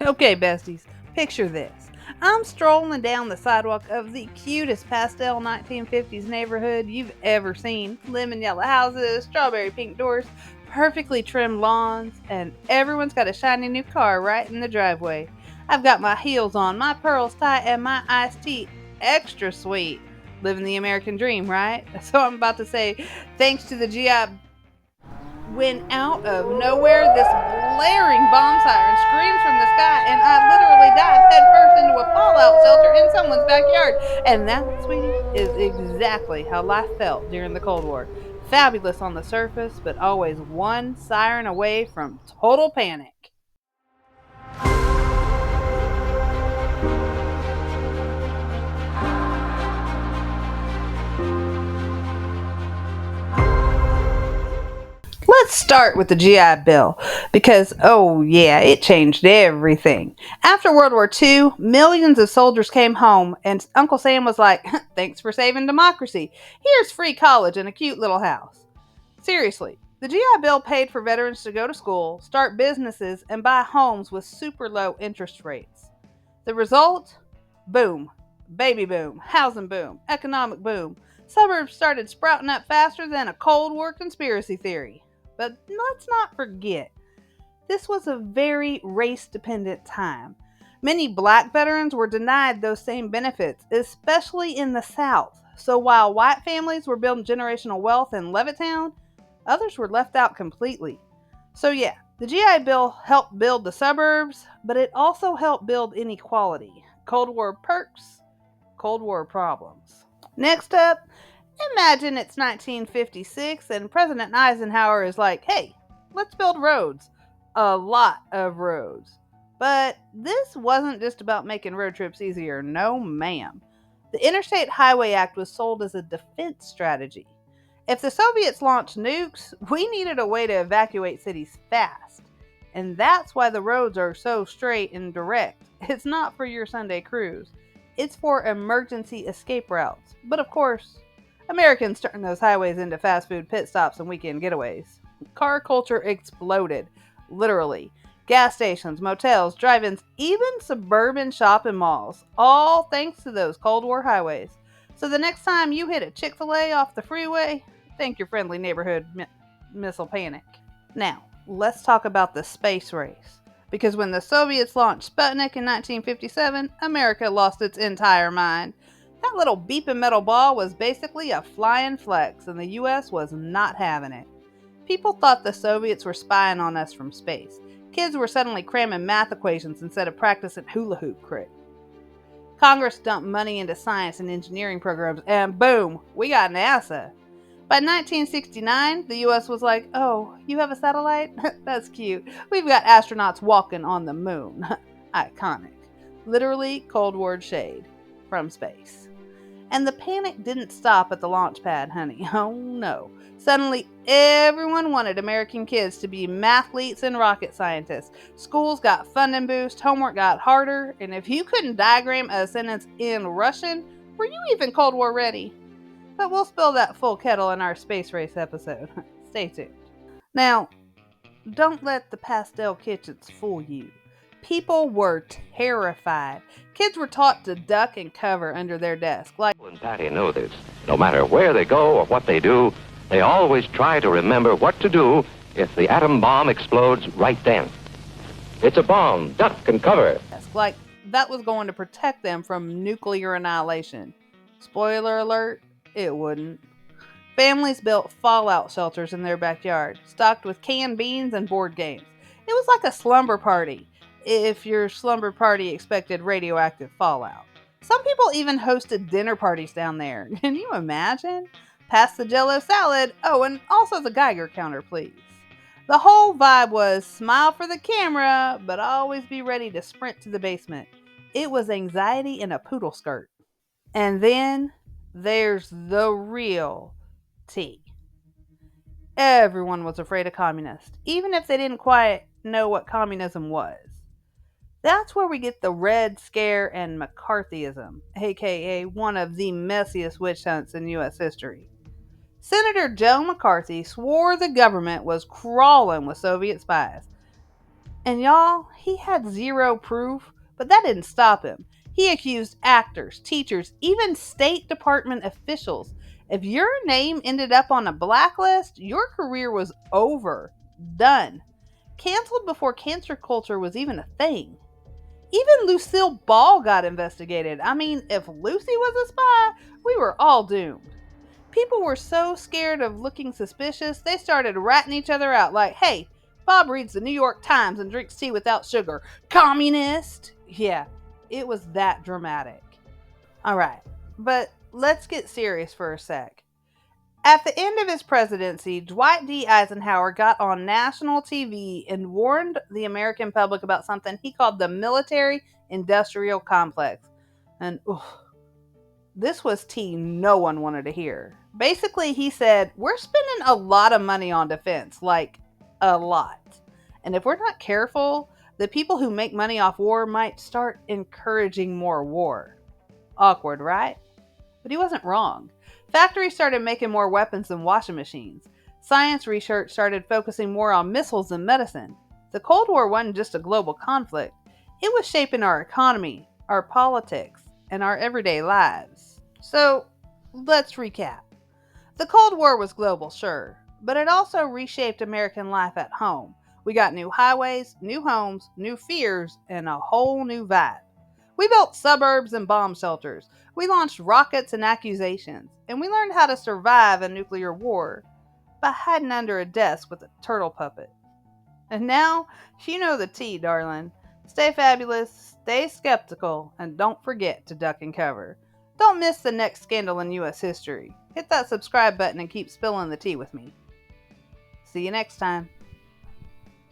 Okay, besties, picture this. I'm strolling down the sidewalk of the cutest pastel 1950s neighborhood you've ever seen. Lemon yellow houses, strawberry pink doors, perfectly trimmed lawns, and everyone's got a shiny new car right in the driveway. I've got my heels on, my pearls tight, and my iced tea extra sweet. Living the American dream, right? So I'm about to say, thanks to the GI, when out of nowhere this blaring bomb siren screams from the sky, and I literally dive headfirst into a fallout shelter in someone's backyard. And that, sweetie, is exactly how life felt during the Cold War. Fabulous on the surface, but always one siren away from total panic. Let's start with the GI Bill because, oh yeah, it changed everything. After World War II, millions of soldiers came home, and Uncle Sam was like, thanks for saving democracy. Here's free college and a cute little house. Seriously, the GI Bill paid for veterans to go to school, start businesses, and buy homes with super low interest rates. The result? Boom. Baby boom. Housing boom. Economic boom. Suburbs started sprouting up faster than a Cold War conspiracy theory. But let's not forget, this was a very race-dependent time. Many black veterans were denied those same benefits, especially in the South. So while white families were building generational wealth in Levittown, others were left out completely. So yeah, the GI Bill helped build the suburbs, but it also helped build inequality. Cold War perks, Cold War problems. Next up, imagine it's 1956 and President Eisenhower is like, hey, let's build roads. A lot of roads. But this wasn't just about making road trips easier. No, ma'am. The Interstate Highway Act was sold as a defense strategy. If the Soviets launched nukes, we needed a way to evacuate cities fast. And that's why the roads are so straight and direct. It's not for your Sunday cruise. It's for emergency escape routes. But of course, Americans turned those highways into fast food pit stops and weekend getaways. Car culture exploded, literally. Gas stations, motels, drive-ins, even suburban shopping malls, all thanks to those Cold War highways. So the next time you hit a Chick-fil-A off the freeway, thank your friendly neighborhood missile panic. Now, let's talk about the space race. Because when the Soviets launched Sputnik in 1957, America lost its entire mind. That little beeping metal ball was basically a flying flex, and the US was not having it. People thought the Soviets were spying on us from space. Kids were suddenly cramming math equations instead of practicing hula hoop crit. Congress dumped money into science and engineering programs, and boom, we got NASA. By 1969, the US was like, oh, you have a satellite? That's cute. We've got astronauts walking on the moon. Iconic. Literally Cold War shade from space. And the panic didn't stop at the launch pad, honey. Oh no. Suddenly, everyone wanted American kids to be mathletes and rocket scientists. Schools got funding boost, homework got harder, and if you couldn't diagram a sentence in Russian, were you even Cold War ready? But we'll spill that full kettle in our space race episode. Stay tuned. Now, don't let the pastel kitchens fool you. People were terrified. Kids were taught to duck and cover under their desk. Like, Paul and Patty know this. No matter where they go or what they do, they always try to remember what to do if the atom bomb explodes right then. It's a bomb. Duck and cover. like that was going to protect them from nuclear annihilation. Spoiler alert, it wouldn't. Families built fallout shelters in their backyard, stocked with canned beans and board games. It was like a slumber party, if your slumber party expected radioactive fallout. Some people even hosted dinner parties down there. Can you imagine? Pass the Jell-O salad. Oh, and also the Geiger counter, please. The whole vibe was smile for the camera, but always be ready to sprint to the basement. It was anxiety in a poodle skirt. And then there's the real tea. Everyone was afraid of communists, even if they didn't quite know what communism was. That's where we get the Red Scare and McCarthyism, aka one of the messiest witch hunts in U.S. history. Senator Joe McCarthy swore the government was crawling with Soviet spies. And y'all, he had zero proof, but that didn't stop him. He accused actors, teachers, even State Department officials. If your name ended up on a blacklist, your career was over. Done. Canceled before cancer culture was even a thing. Even Lucille Ball got investigated. I mean, if Lucy was a spy, we were all doomed. People were so scared of looking suspicious, they started ratting each other out like, hey, Bob reads the New York Times and drinks tea without sugar. Communist! Yeah, it was that dramatic. Alright, but let's get serious for a sec. At the end of his presidency, Dwight D. Eisenhower got on national TV and warned the American public about something he called the military industrial complex. And this was tea no one wanted to hear. Basically, he said, we're spending a lot of money on defense, like a lot. And if we're not careful, the people who make money off war might start encouraging more war. Awkward, right? But he wasn't wrong. Factories started making more weapons than washing machines. Science research started focusing more on missiles than medicine. The Cold War wasn't just a global conflict. It was shaping our economy, our politics, and our everyday lives. So, let's recap. The Cold War was global, sure, but it also reshaped American life at home. We got new highways, new homes, new fears, and a whole new vibe. We built suburbs and bomb shelters. We launched rockets and accusations. And we learned how to survive a nuclear war by hiding under a desk with a turtle puppet. And now, you know the tea, darling. Stay fabulous, stay skeptical, and don't forget to duck and cover. Don't miss the next scandal in U.S. history. Hit that subscribe button and keep spilling the tea with me. See you next time.